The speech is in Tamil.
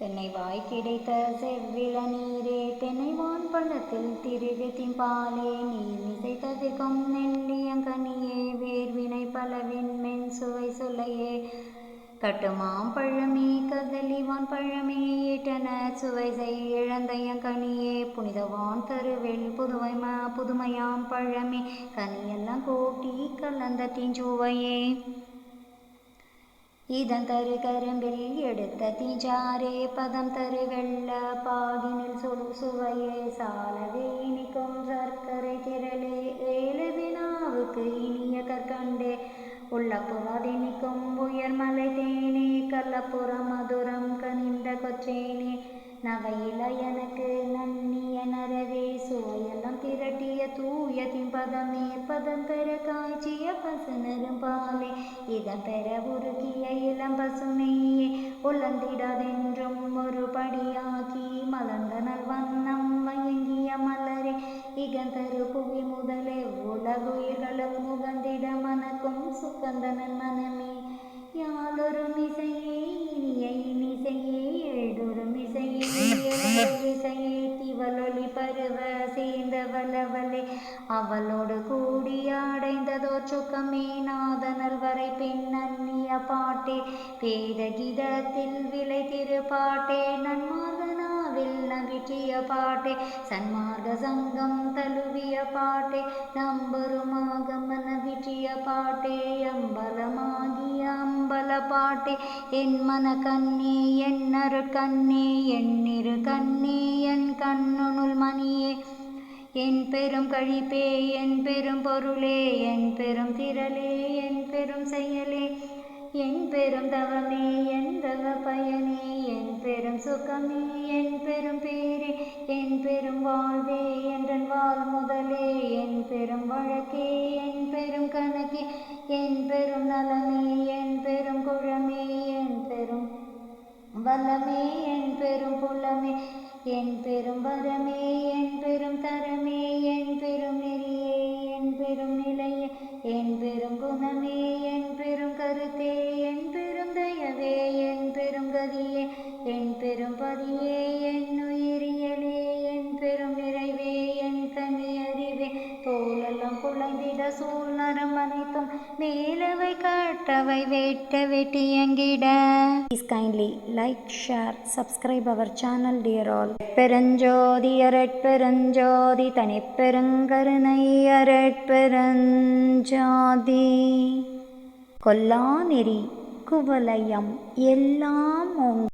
தென்னை வாய் கிடைத்த செவ்விள நீரே தென்னை வான் பழத்தில் திருகத்தின் பாலே நீர் மிசை தவிர்க்கும் நெல்லியங்கனியே வேர்வினை பலவின் மென் சுவை சொல்லையே கட்டுமாம் பழமே கதலிவான் பழமே ஏற்றன சுவை செய் இழந்தையங்கனியே புனிதவான் தருவில் புதுமையாம் பழமே கனியெல்லாம் கூட்டி கலந்த தீஞ்சுவையே இதன் தரு கரும்பில் எடுத்த தீஞ்சாரே பதம் தரு வெள்ள பாகினில் சுவையே சாலவே இனிக்கும் சர்க்கரை திரளே ஏழு வினாவுக்கு இனிய கற்கண்டே உள்ளப்புறதினிக்கும் உயர்மலை தேனே கள்ளப்புற மதுரம் கனிந்த கொற்றேனே நவையில எனக்கு நன்னிய நரவே சுவையெல்லாம் திரட்டிய தூய திம்பதமே பதம் பெற காய்ச்சிய பசுநரும் பாலே இதம் பெற உருகிய இளம் பசுமையே உழந்திடாதென்றும் ஒரு படியாக்கி மலர்ந்த நல்வண்ணம் மயங்கிய மலரே இகந்தரு புவி முதலே உலகுயிர்களும் முகந்திட மனக்கும் சுகந்தனன் மனமே யாழொரு மிசையே இனிய இனிசையே எழுதொரு மிசையே இசையே திவலொளி பருவ சேர்ந்த வளவலே அவளோடு கூடி அடைந்ததோர் சுகமே நாதனல் வரை பெண் அந்நிய பாட்டே வேத கீதத்தில் விளை திருப்பாட்டே நன்மார்கனாவில் நவிற்றிய பாட்டே சன்மார்க்க சங்கம் தழுவிய பாட்டே நம்பருமாக மனவிற்றிய பாட்டே அம்பலமாகிய அம்பல பாட்டே என் மன கண்ணே என் அருட்கண்ணே எண்ணிரு கண்ணே என் கண்ணுனுள் மணியே என் பெரும் கழிப்பே என் பெரும் பொருளே என் பெரும் திரளே என் பெரும் செயலே என் பெரும் தவமே என் தவ பயனே என் பெரும் சுகமே என் பெரும் பேரே என் பெரும் வாழ்வே என்றன் வாழ் முதலே என் பெரும் வழக்கே என் பெரும் கணக்கே என் பெரும் நலமே என் பெரும் குழமே என் பெரும் வல்லமே என் பெரும் புலமே என் பெரும் வரமே என் பெரும் தரமே என் பெரும் நெறியே என் பெரும் நிலையே என் பெரும் குணமே என் பெரும் கருத்தே என் பெரும் தயவே என் பெரும் கதியே என் பெரும் பதியே என் உயிரியலே என் பெரும் நிறைவே என் தனி அறிவே தோலெல்லாம் குலைந்திட சூழ்நரம் அனைத்தும் மேலவை காட்டவை வேட்ட வெட்டியங்கிட. Please kindly like, share, subscribe our channel dear all. பெருஞ்சோதி அரட்பெருஞ்சோதி தனிப்பெருங்கருணை அரட்பெருஞ்சோதி கொல்லா நெறி குவலயம் எல்லாம்